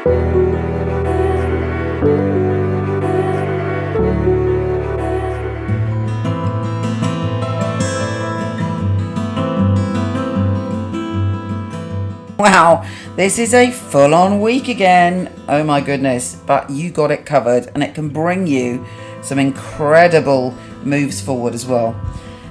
Wow, this is a full-on week again. Oh my goodness, but you got it covered, and it can bring you some incredible moves forward as well.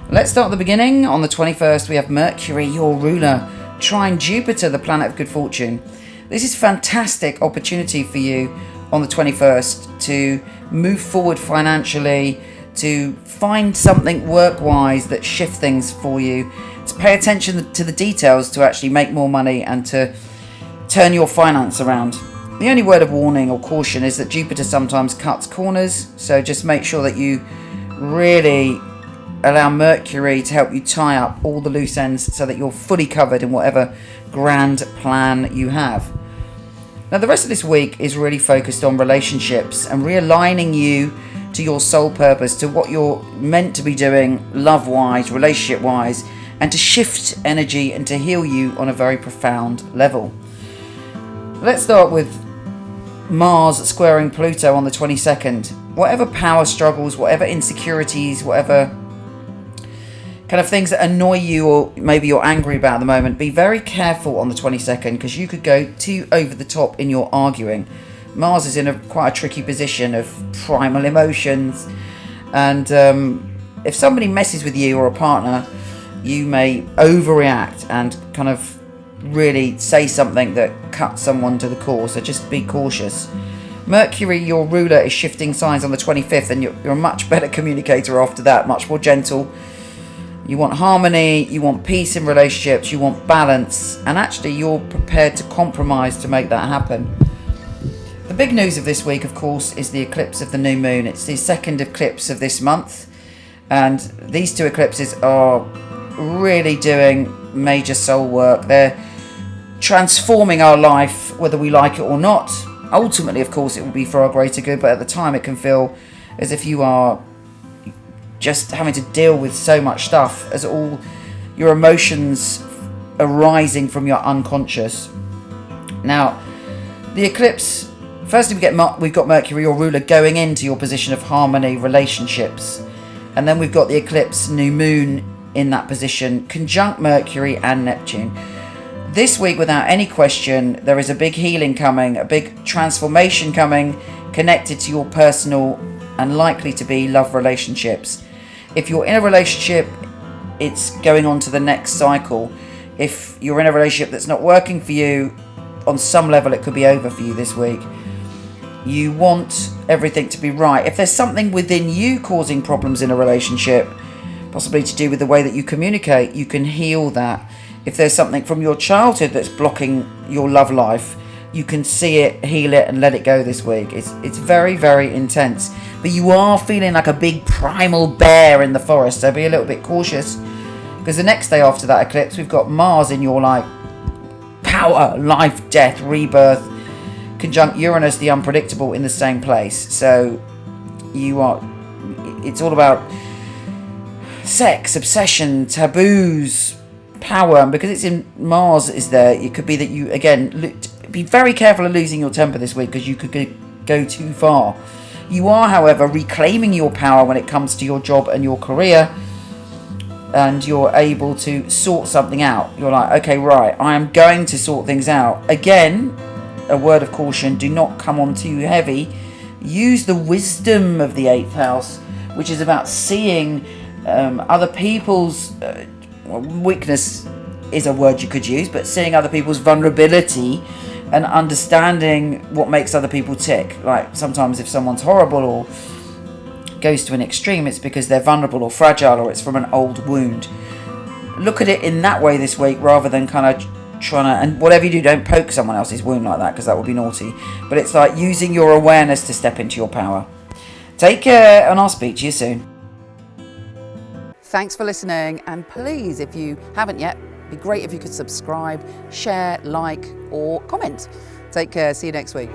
Let's start at the beginning. On the 21st, we have Mercury, your ruler, trine Jupiter, the planet of good fortune. This is fantastic opportunity for you on the 21st to move forward financially, to find something work-wise that shifts things for you, to pay attention to the details to actually make more money and to turn your finance around. The only word of warning or caution is that Jupiter sometimes cuts corners, so just make sure that you really allow Mercury to help you tie up all the loose ends so that you're fully covered in whatever grand plan you have. Now, the rest of this week is really focused on relationships and realigning you to your soul purpose, to what you're meant to be doing love-wise, relationship-wise, and to shift energy and to heal you on a very profound level. Let's start with Mars squaring Pluto on the 22nd. Whatever power struggles, whatever insecurities, whatever kind of things that annoy you or maybe you're angry about at the moment, be very careful on the 22nd, because you could go too over the top in your arguing. Mars is in quite a tricky position of primal emotions, and if somebody messes with you or a partner, you may overreact and kind of really say something that cuts someone to the core, so just be cautious. Mercury, your ruler, is shifting signs on the 25th, and you're a much better communicator after that, much more gentle. You want harmony, you want peace in relationships, you want balance, and actually you're prepared to compromise to make that happen. The big news of this week, of course, is the eclipse of the new moon. It's the second eclipse of this month, and these two eclipses are really doing major soul work. They're transforming our life, whether we like it or not. Ultimately, of course, it will be for our greater good, but at the time it can feel as if you are just having to deal with so much stuff, as all your emotions arising from your unconscious. Now, the eclipse, firstly we've got Mercury, your ruler, going into your position of harmony, relationships, and then we've got the eclipse new moon in that position, conjunct Mercury and Neptune. This week, without any question, there is a big healing coming, a big transformation coming, connected to your personal and likely to be love relationships. If you're in a relationship, it's going on to the next cycle. If you're in a relationship that's not working for you, on some level it could be over for you this week. You want everything to be right. If there's something within you causing problems in a relationship, possibly to do with the way that you communicate, you can heal that. If there's something from your childhood that's blocking your love life, you can see it, heal it, and let it go this week. It's very, very intense. But you are feeling like a big primal bear in the forest, so be a little bit cautious. Because the next day after that eclipse, we've got Mars in your power, life, death, rebirth, conjunct Uranus, the unpredictable, in the same place. So it's all about sex, obsession, taboos, power. And because it's in Mars is there, it could be that you, again, be very careful of losing your temper this week, because you could go too far. You are, however, reclaiming your power when it comes to your job and your career, and you're able to sort something out. You're like, okay, right, I am going to sort things out. Again, a word of caution, do not come on too heavy. Use the wisdom of the 8th house, which is about seeing other people's weakness is a word you could use, but seeing other people's vulnerability and understanding what makes other people tick. Like sometimes if someone's horrible or goes to an extreme, it's because they're vulnerable or fragile, or it's from an old wound. Look at it in that way this week, rather than kind of trying to, and whatever you do, don't poke someone else's wound like that, because that would be naughty. But it's like using your awareness to step into your power. Take care, and I'll speak to you soon. Thanks for listening, and please, if you haven't yet, it'd be great if you could subscribe, share, like, or comment. Take care. See you next week.